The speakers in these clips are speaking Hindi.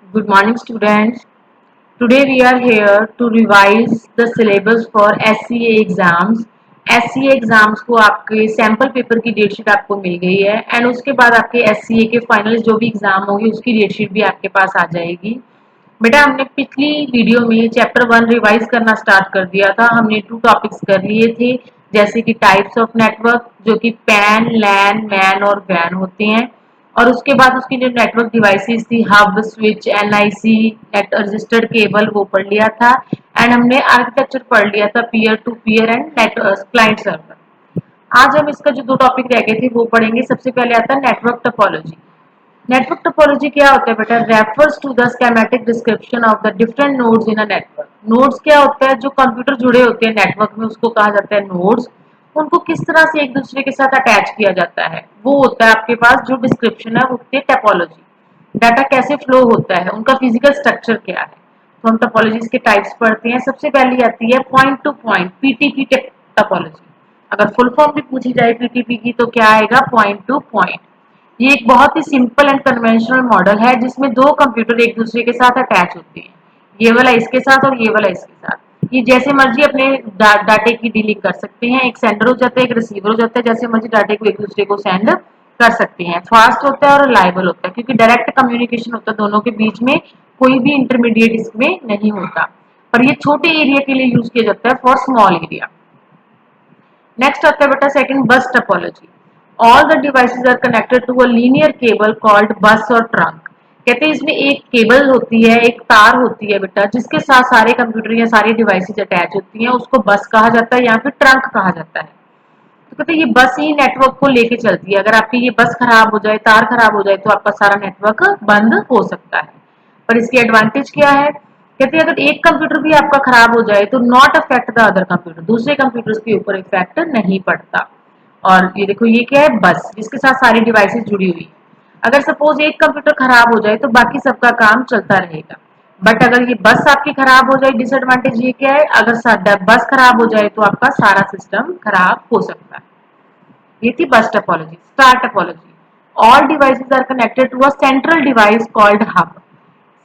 Good morning, students. Today we are here to revise the syllabus for SCA exams. SCA exams को आपके सैम्पल पेपर की डेटशीट आपको मिल गई है एंड उसके बाद आपके SCA के फाइनल जो भी एग्जाम होगी उसकी डेटशीट भी आपके पास आ जाएगी। बेटा हमने पिछली वीडियो में चैप्टर 1 रिवाइज करना स्टार्ट कर दिया था। हमने 2 टॉपिक्स कर लिए थे, जैसे कि टाइप्स ऑफ नेटवर्क जो कि पैन, लैन, मैन और वैन होते हैं, और उसके बाद उसकी जो नेटवर्क डिवाइसेस थी hub, switch, NIC, net registered cable वो पढ़ लिया था एंड हमने आर्किटेक्चर पढ़ लिया था peer to peer and net client server. आज हम इसका जो 2 टॉपिक रह गए थे वो पढ़ेंगे। सबसे पहले आता है नेटवर्क टोपोलॉजी। नेटवर्क टोपोलॉजी क्या होता है बेटा? Refers to the schematic description of the different nodes in a network. Nodes क्या होता है? जो कंप्यूटर जुड़े होते हैं नेटवर्क में उसको कहा जाता है नोड्स। उनको किस तरह से एक दूसरे के साथ अटैच किया जाता है वो होता है आपके पास जो डिस्क्रिप्शन है वो होती है टोपोलॉजी। डाटा कैसे फ्लो होता है, उनका फिजिकल स्ट्रक्चर क्या है। तो हम टोपोलॉजीज के टाइप्स पढ़ते हैं। सबसे पहली आती है point two point PTP topology. अगर फुल फॉर्म भी पूछी जाए पीटीपी की तो क्या आएगा? Point two point. ये एक बहुत ही सिंपल एंड कन्वेंशनल मॉडल है जिसमें 2 कंप्यूटर एक दूसरे के साथ अटैच होते हैं, ये वाला इसके साथ और ये वाला इसके साथ। ये जैसे मर्जी अपने डाटे की डीलिंग कर सकते हैं। एक सेंडर हो जाता है, एक रिसीवर हो जाता है, जैसे मर्जी डाटे को एक दूसरे को सेंड कर सकते हैं। फास्ट होता है और रिलायबल होता है क्योंकि डायरेक्ट कम्युनिकेशन होता है दोनों के बीच में, कोई भी इंटरमीडिएट इसमें नहीं होता। पर ये छोटे एरिया के लिए यूज किया जाता है, फॉर स्मॉल एरिया। नेक्स्ट आता है बेटा second, bus topology. All the devices are connected to a linear cable called bus और ट्रंक। कहते हैं इसमें एक केबल होती है, एक तार होती है बेटा, जिसके साथ सारे कंप्यूटर या सारी डिवाइसेस अटैच होती हैं, उसको बस कहा जाता है या फिर ट्रंक कहा जाता है। तो कहते हैं ये बस ही नेटवर्क को लेके चलती है। अगर आपकी ये बस खराब हो जाए, तार खराब हो जाए तो आपका सारा नेटवर्क बंद हो सकता है। पर इसकी एडवांटेज क्या है? कहते हैं अगर एक कंप्यूटर भी आपका खराब हो जाए तो not affect the other computer, दूसरे कंप्यूटर्स के ऊपर इफेक्ट नहीं पड़ता। और ये देखो ये क्या है? बस, जिसके साथ सारी डिवाइसेस जुड़ी हुई है। अगर सपोज एक कंप्यूटर खराब हो जाए तो बाकी सबका काम चलता रहेगा। बट अगर ये बस आपकी खराब हो जाए, डिसएडवांटेज ये क्या है? अगर बस खराब हो जाए तो आपका सारा सिस्टम खराब हो सकता है। ये थी bus topology. Star topology. All devices are connected to a central device called hub.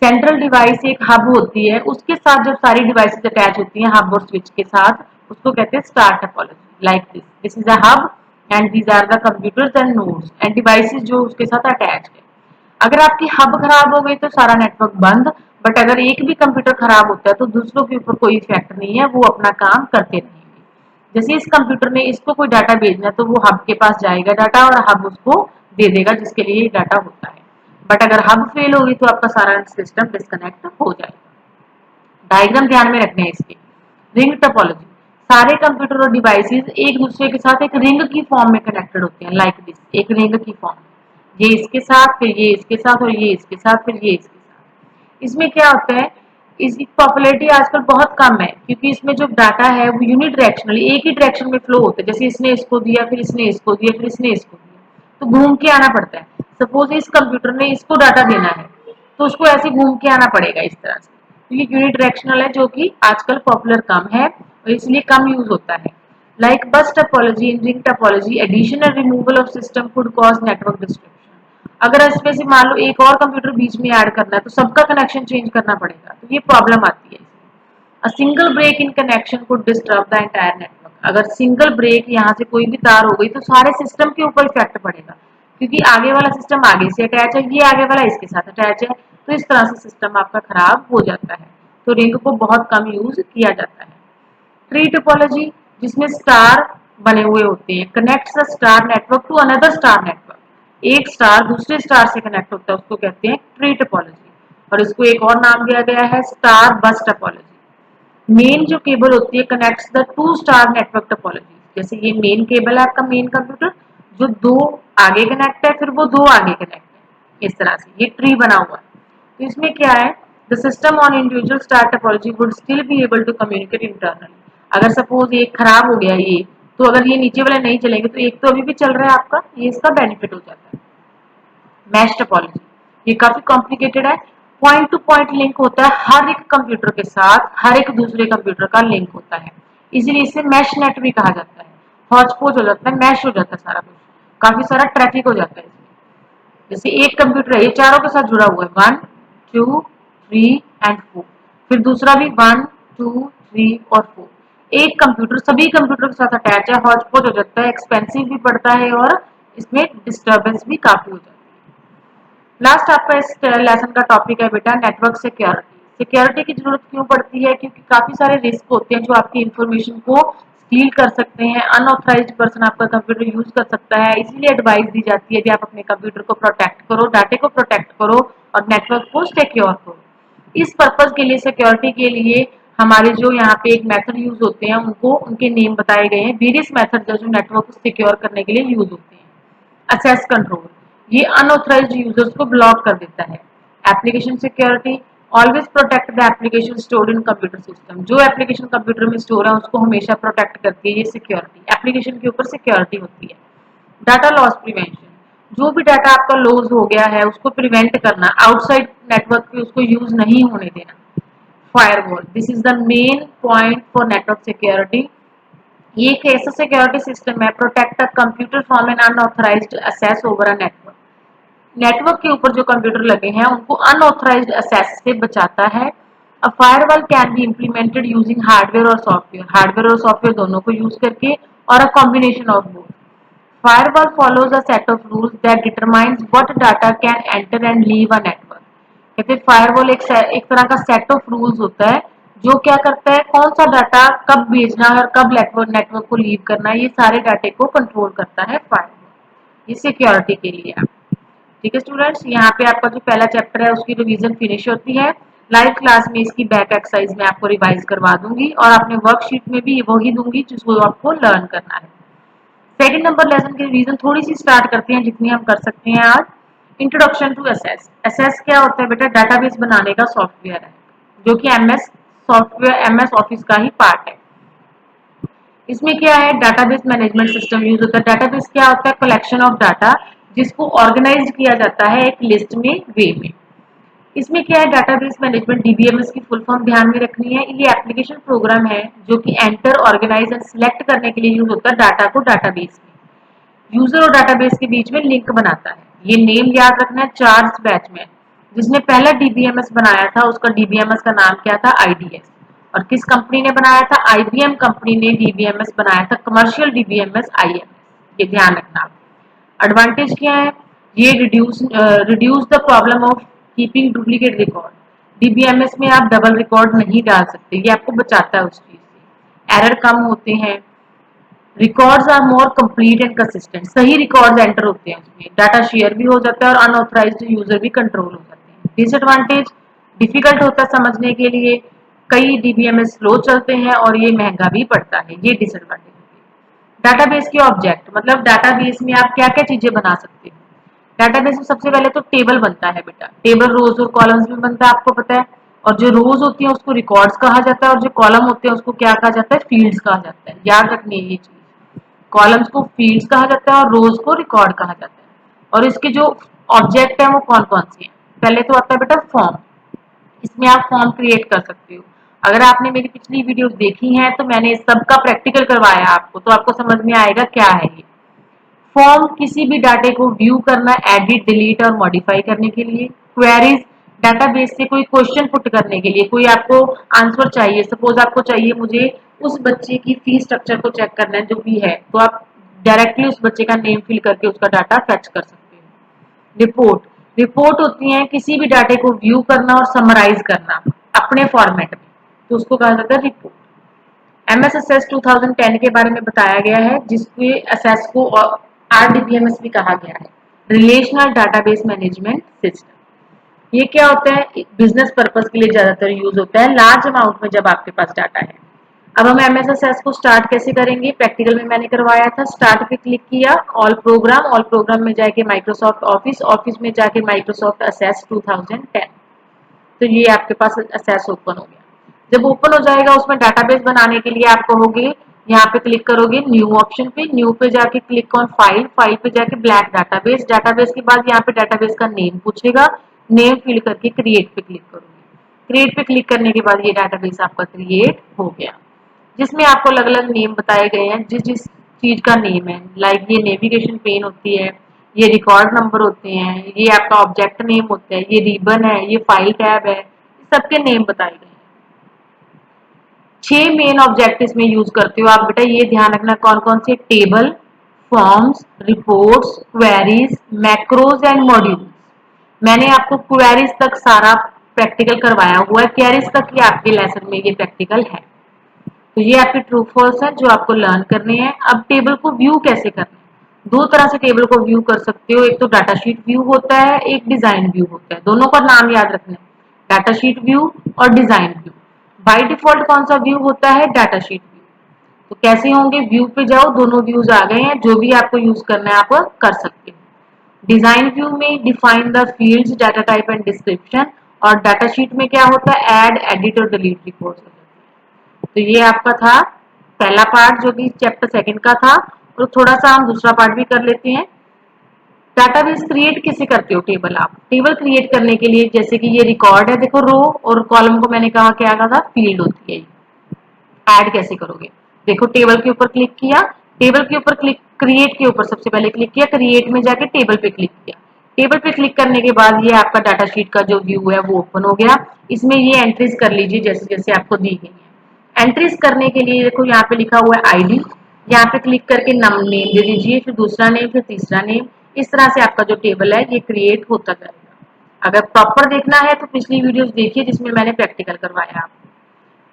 Central device एक हब होती है, उसके साथ जब सारी डिवाइसेस अटैच होती हैं हब और स्विच के साथ, उसको कहते हैं star topology. Like this is a hub and these are the computers and nodes and devices जो उसके साथ अटैच है। अगर आपकी हब खराब हो गई तो सारा नेटवर्क बंद। बट अगर एक भी कंप्यूटर खराब होता है तो दूसरों के ऊपर कोई इफेक्ट नहीं है, वो अपना काम करते रहेंगे। जैसे इस कंप्यूटर में इसको कोई डाटा भेजना है तो वो हब के पास जाएगा डाटा और हब उसको दे देगा जिसके लिए ये डाटा होता है। बट अगर हब फेल होगी तो आपका सारा सिस्टम डिस्कनेक्ट हो जाएगा। डायग्राम ध्यान में रखने हैं इसके। Ring topology. सारे कंप्यूटर और डिवाइसेस एक दूसरे के साथ एक रिंग की फॉर्म में कनेक्टेड होते हैं, लाइक दिस, एक रिंग की फॉर्म। ये इसके साथ, फिर ये इसके साथ, और ये इसके साथ, फिर ये इसके साथ। इसमें क्या होता है? इसकी पॉपुलैरिटी आजकल बहुत कम है क्योंकि इसमें जो डाटा है वो यूनिडायरेक्शनली एक ही डायरेक्शन में फ्लो होता है। जैसे इसने इसको दिया, फिर इसने इसको दिया, फिर इसने इसको दिया, तो घूम के आना पड़ता है। सपोज इस कंप्यूटर ने इसको डाटा देना है तो उसको ऐसे घूम के आना पड़ेगा इस तरह से। तो ये यूनिडायरेक्शनल है जो कि आजकल पॉपुलर कम है और इसलिए कम यूज होता है। Like bus topology in ring topology, addition and removal of system could cause network destruction. अगर इसमें से मान लो एक और कंप्यूटर बीच में ऐड करना है तो सबका कनेक्शन चेंज करना पड़ेगा, तो ये प्रॉब्लम आती है। A single break in connection could disturb the entire network. अगर सिंगल ब्रेक यहाँ से कोई भी तार हो गई तो सारे सिस्टम के ऊपर इफेक्ट पड़ेगा क्योंकि आगे वाला सिस्टम आगे से अटैच है, ये आगे वाला इसके साथ अटैच है, तो इस तरह से सिस्टम आपका खराब हो जाता है। तो रिंग को बहुत कम यूज किया जाता है। ट्री टोपोलॉजी, जिसमें स्टार बने हुए होते हैं, connects the star network to another star network. एक स्टार दूसरे स्टार से कनेक्ट होता है उसको कहते हैं ट्री टोपोलॉजी। और इसको एक और नाम दिया गया है स्टार बस टोपोलॉजी। मेन जो केबल होती है connects the two star network topology. जैसे ये मेन केबल है आपका, मेन कंप्यूटर, जो 2 आगे कनेक्ट है, फिर वो 2 आगे कनेक्ट है, इस तरह से ये ट्री बना हुआ है। तो इसमें क्या है? The system on individual star topology would still be able to communicate internally. अगर सपोज एक खराब हो गया ये, तो अगर ये नीचे वाले नहीं चलेंगे तो एक तो अभी भी चल रहा है आपका, ये इसका बेनिफिट हो जाता है। मैश टोपोलॉजी, ये काफी कॉम्प्लिकेटेड है। पॉइंट टू पॉइंट लिंक होता है, हर एक कंप्यूटर के साथ हर एक दूसरे कंप्यूटर का लिंक होता है, इसीलिए इसे मैश नेट भी कहा जाता है। हॉटस्पॉट हो जाता है, मैश हो जाता है सारा कुछ, काफी सारा ट्रैफिक हो जाता है इसमें। जैसे एक कंप्यूटर है, ये चारों के साथ जुड़ा हुआ है, 1 2 3 एंड 4, फिर दूसरा भी 1 2 3 और 4। एक कंप्यूटर सभी कंप्यूटर के साथ अटैच है, हॉच पॉच हो जाता है, एक्सपेंसिव भी पड़ता है और इसमें डिस्टर्बेंस भी काफी हो जाती है। लास्ट आपका इस लेसन का टॉपिक है बेटा नेटवर्क सिक्योरिटी। सिक्योरिटी की जरूरत क्यों पड़ती है? क्योंकि काफी सारे रिस्क होते हैं जो आपकी इंफॉर्मेशन को स्टील कर सकते हैं, अनऑथराइज्ड पर्सन आपका कंप्यूटर यूज कर सकता है। इसीलिए एडवाइस दी जाती है कि आप अपने कंप्यूटर को प्रोटेक्ट करो, डाटे को प्रोटेक्ट करो और नेटवर्क को सिक्योर करो। इस पर्पज के लिए, सिक्योरिटी के लिए हमारे जो यहाँ पे एक मेथड यूज होते हैं उनको उनके नेम बताए गए हैं। वेरियस मेथड जो नेटवर्क को सिक्योर करने के लिए यूज होते हैं। एक्सेस कंट्रोल, ये अनऑथराइज्ड यूजर्स को ब्लॉक कर देता है। Application security, always protect the application stored in computer system. जो एप्लीकेशन कंप्यूटर में स्टोर है उसको हमेशा प्रोटेक्ट करती है ये सिक्योरिटी, एप्लीकेशन के ऊपर सिक्योरिटी होती है। डाटा लॉस प्रिवेंशन, जो भी डाटा आपका लॉस हो गया है उसको प्रिवेंट करना, आउटसाइड नेटवर्क पे उसको यूज नहीं होने देना। Firewall, this is the main point for network security. ये एक ऐसा सिक्योरिटी सिस्टम है protect a computer from an unauthorised access over a network. Network के ऊपर जो कंप्यूटर लगे हैं उनको अनऑथराइज्ड एक्सेस से बचाता है। A firewall can be implemented using hardware और सॉफ्टवेयर, हार्डवेयर और सॉफ्टवेयर दोनों को यूज करके, और a combination of both. Firewall follows a set of rules that determines what data can enter and leave a network. कहते फायरवॉल एक तरह का सेट ऑफ रूल्स होता है जो क्या करता है, कौन सा डाटा कब भेजना है और कब नेटवर्क को लीव करना है, ये सारे डाटे को कंट्रोल करता है फायरवॉल। ये सिक्योरिटी के लिए है। ठीक है स्टूडेंट्स, यहाँ पे आपका जो पहला चैप्टर है उसकी रिवीजन फिनिश होती है। लाइव क्लास में इसकी बैक एक्सरसाइज में आपको रिवाइज करवा दूंगी और अपने वर्कशीट में भी वही दूंगी जिसको आपको लर्न करना है। सेकंड नंबर लेसन की रिवीजन थोड़ी सी स्टार्ट करते हैं जितनी हम कर सकते हैं आज। Introduction to SS. एसएस क्या होता है बेटा? डाटाबेस बनाने का सॉफ्टवेयर है जो कि एमएस सॉफ्टवेयर, एमएस ऑफिस का ही पार्ट है। इसमें क्या है? डाटाबेस मैनेजमेंट सिस्टम यूज होता है। डाटाबेस क्या होता है? कलेक्शन ऑफ डाटा जिसको ऑर्गेनाइज किया जाता है एक लिस्ट में, वे में। इसमें क्या है? डाटाबेस मैनेजमेंट, डीबीएमएस की फुल फॉर्म ध्यान में रखनी है। ये एप्लीकेशन प्रोग्राम है जो कि एंटर, ऑर्गेनाइज एंड सिलेक्ट करने के लिए यूज होता है डाटा को डाटाबेस में। यूजर और डाटाबेस के बीच में लिंक बनाता है। ये नेम याद रखना है। चार्ल्स बैचमैन जिसने पहला डीबीएमएस बनाया था उसका डीबीएमएस का नाम क्या था? आईडीएस। और किस कंपनी ने बनाया था? आईबीएम कंपनी ने डीबीएमएस बनाया था, कमर्शियल डीबीएमएस आईएमएस। ये ध्यान रखना। एडवांटेज क्या है? ये reduce the problem of keeping duplicate record. DBMS में आप डबल रिकॉर्ड नहीं डाल सकते, ये आपको बचाता है उस चीज से। एरर कम होते हैं। Records are more complete and consistent, सही रिकॉर्ड्स एंटर होते हैं उसमें। डाटा शेयर भी हो जाता है और अनऑथराइज्ड यूजर भी कंट्रोल हो जाते हैं। डिसएडवांटेज, डिफिकल्ट होता है समझने के लिए, कई डीबीएमएस स्लो चलते हैं और ये महंगा भी पड़ता है। ये डिसएडवांटेज होती है। डाटाबेस के ऑब्जेक्ट, मतलब डाटाबेस में आप क्या क्या चीजें बना सकते हो। डाटाबेस में सबसे पहले तो टेबल बनता है बेटा। टेबल रोज और कॉलम्स में बनता है, आपको पता है। और जो रोज होती है उसको रिकॉर्ड्स कहा जाता है और जो कॉलम होते हैं उसको क्या कहा जाता है? फील्ड्स कहा जाता है। याद रखनी है ये चीज। कॉलम्स को फील्ड्स कहा जाता है और रोज को रिकॉर्ड कहा जाता है। और इसके जो ऑब्जेक्ट है वो कौन कौन से हैं? पहले तो आता है बेटा फॉर्म। इसमें आप फॉर्म क्रिएट कर सकते हो। अगर आपने मेरी पिछली वीडियो देखी है तो मैंने इस सब का प्रैक्टिकल करवाया आपको, तो आपको समझ में आएगा क्या है ये। फॉर्म किसी भी डाटे को व्यू करना, एडिट, डिलीट और मॉडिफाई करने के लिए। क्वेरीज, डाटाबेस से कोई क्वेश्चन पुट करने के लिए, कोई आपको आंसर चाहिए, सपोज आपको चाहिए मुझे उस बच्चे की फीस स्ट्रक्चर को चेक करना है जो भी है, तो आप डायरेक्टली उस बच्चे का नेम फिल करके उसका डाटा फेच कर सकते हो। रिपोर्ट, रिपोर्ट होती है किसी भी डाटे को व्यू करना और समराइज करना अपने फॉर्मेट में, तो उसको कहा जाता है रिपोर्ट। एमएस एसएस 2010 के बारे में बताया गया है जिसके एसएस को आरडीबीएमएस भी कहा गया है, रिलेशनल डाटाबेस मैनेजमेंट सिस्टम। ये क्या होता है? बिजनेस पर्पस के लिए ज्यादातर यूज होता है, लार्ज अमाउंट में जब आपके पास डाटा है। अब हम एमएस एसएस को स्टार्ट कैसे करेंगे? प्रैक्टिकल में मैंने करवाया था। स्टार्ट पे क्लिक किया, ऑल प्रोग्राम, ऑल प्रोग्राम में जाके माइक्रोसॉफ्ट ऑफिस, ऑफिस में जाके माइक्रोसॉफ्ट एसएस 2010, तो ये आपके पास एसएस ओपन हो गया। जब ओपन हो जाएगा उसमें डाटाबेस बनाने के लिए आप कहोगे, यहाँ पे क्लिक करोगे न्यू ऑप्शन पे, न्यू पे जाके क्लिक ऑन फाइल, फाइल पे जाके ब्लैक डाटाबेस, डाटाबेस के बाद यहाँ पे डाटाबेस का नेम पूछेगा, नेम फिल करके क्रिएट पे क्लिक करोगे। क्रिएट पे क्लिक करने के बाद ये डाटाबेस आपका क्रिएट हो गया, जिसमें आपको अलग अलग नेम बताए गए हैं जिस जिस चीज का नेम है। लाइक ये नेविगेशन पेन होती है, ये रिकॉर्ड नंबर होते हैं, ये आपका ऑब्जेक्ट नेम होता है, ये रिबन है, ये फाइल टैब है, सबके नेम बताए गए। 6 मेन ऑब्जेक्टिव्स में यूज करते हो आप बेटा, ये ध्यान रखना कौन कौन से, table, forms, reports, queries, macros and modules. मैंने आपको क्वेरीज तक सारा प्रैक्टिकल करवाया हुआ है, क्वेरीज तक ही आपके लेसन में ये प्रैक्टिकल है। तो ये आपके ट्रू फॉल्स है जो आपको लर्न करने हैं। अब टेबल को व्यू कैसे करना है, दो तरह से टेबल को व्यू कर सकते हो, एक तो डाटा शीट व्यू होता है, एक डिजाइन व्यू होता है। दोनों का नाम याद रखना है, डाटा शीट व्यू और डिजाइन व्यू। बाय डिफॉल्ट कौन सा व्यू होता है, डाटा शीट व्यू। तो कैसे होंगे, व्यू पे जाओ, दोनों व्यूज आ गए हैं, जो भी आपको यूज करना है आप कर सकते हो। डिजाइन व्यू में define the fields, data type and description, और डाटा शीट में क्या होता है, ऐड, एडिट और डिलीट रिपोर्ट्स। तो ये आपका था पहला पार्ट जो कि चैप्टर सेकंड का था, और थोड़ा सा हम दूसरा पार्ट भी कर लेते हैं। डाटाबेस क्रिएट कैसे करते हो टेबल, आप टेबल क्रिएट करने के लिए जैसे कि ये रिकॉर्ड है, देखो रो और कॉलम को मैंने कहा क्या था, फील्ड होती है। ऐड कैसे करोगे, देखो टेबल के ऊपर क्लिक किया, टेबल के ऊपर क्लिक, क्रिएट के ऊपर सबसे पहले क्लिक किया, क्रिएट में जाके टेबल पे क्लिक किया। टेबल पे क्लिक करने के बाद ये आपका डाटा शीट का जो व्यू है वो ओपन हो गया। इसमें ये एंट्रीज कर लीजिए जैसे जैसे आपको दी गई है। एंट्रीज करने के लिए देखो यहाँ पे लिखा हुआ है आईडी, यहाँ पे क्लिक करके नेम दे दीजिए, फिर दूसरा नेम, फिर तीसरा नेम। इस तरह से आपका जो टेबल है ये क्रिएट होता जाएगा। अगर प्रॉपर देखना है तो पिछली वीडियोस देखिए जिसमें मैंने प्रैक्टिकल करवाया आपको।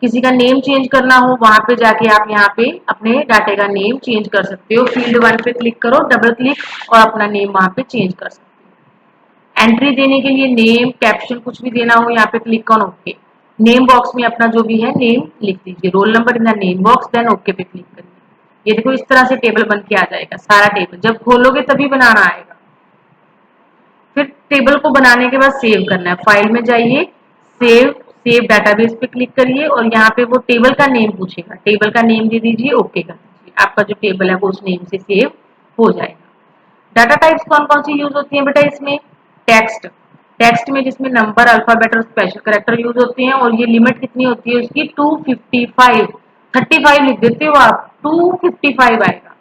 किसी का नेम चेंज करना हो वहां पे जाके आप यहाँ पे अपने डाटे का नेम चेंज कर सकते हो। फील्ड 1 पे क्लिक करो, डबल क्लिक, और अपना नेम वहां पे चेंज कर सकते हो। एंट्री देने के लिए नेम, कैप्शन कुछ भी देना हो यहाँ पे click on okay. Name box में अपना जो भी है नेम लिख दीजिए, roll number in the name box, then okay पे क्लिक करिए। ये देखो इस तरह से टेबल बन के आ जाएगा सारा टेबल, जब खोलोगे तभी बनाना आएगा। फिर टेबल को बनाने के बाद सेव करना है, फाइल में जाइए, सेव, सेव डाटाबेस पे क्लिक करिए, और यहाँ पे वो टेबल का नेम पूछेगा, टेबल का नेम दे दीजिए, ओके कर दीजिए, आपका जो टेबल है वो उस नेम से सेव हो जाएगा। डाटा टाइप्स कौन कौन सी यूज होती है बेटा इसमें, टेक्स्ट, टेक्स्ट में जिसमें नंबर, अल्फाबेट और स्पेशल कैरेक्टर यूज होते हैं, और ये लिमिट कितनी होती है उसकी, 255, 35 लिख देते हो आप, 255 आएगा।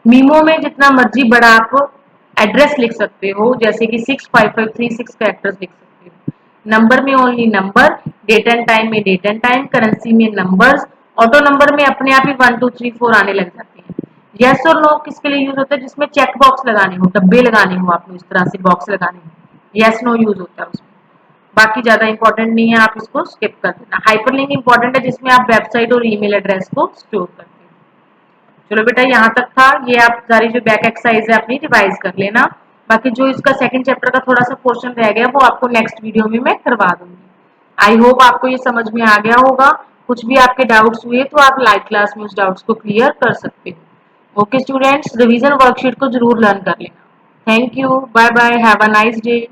मीमो में जितना मर्जी बड़ा आप एड्रेस लिख सकते हो, जैसे कि 65536 कैरेक्टर्स लिख सकते हो। नंबर में only number, date and time में डेट एंड टाइम, करेंसी में नंबर्स, ऑटो नंबर में अपने आप ही 1 2 3 4 आने लग जाते हैं। यस और नो किसके लिए यूज होता है, जिसमें चेक बॉक्स लगाने हो, डब्बे लगाने हो, आपको इस तरह से बॉक्स लगाने हो, यस नो यूज होता है उसमें। बाकी ज्यादा इंपॉर्टेंट नहीं है, आप इसको स्किप कर देना। हाइपरलिंक इंपॉर्टेंट है जिसमें आप वेबसाइट और ईमेल एड्रेस को स्टोर करते हो। चलो बेटा यहाँ तक था, ये आप सारी जो बैक एक्सरसाइज है अपनी रिवाइज कर लेना। बाकी जो इसका सेकंड चैप्टर का थोड़ा सा पोर्शन रह गया वो आपको नेक्स्ट वीडियो में मैं करवा दूंगी। आई होप आपको ये समझ में आ गया होगा। कुछ भी आपके डाउट्स हुए तो आप लाइव क्लास में उस डाउट्स को क्लियर कर सकते हो। ओके स्टूडेंट्स, रिवीजन वर्कशीट को जरूर लर्न कर लेना। Thank you, bye bye, have a nice day.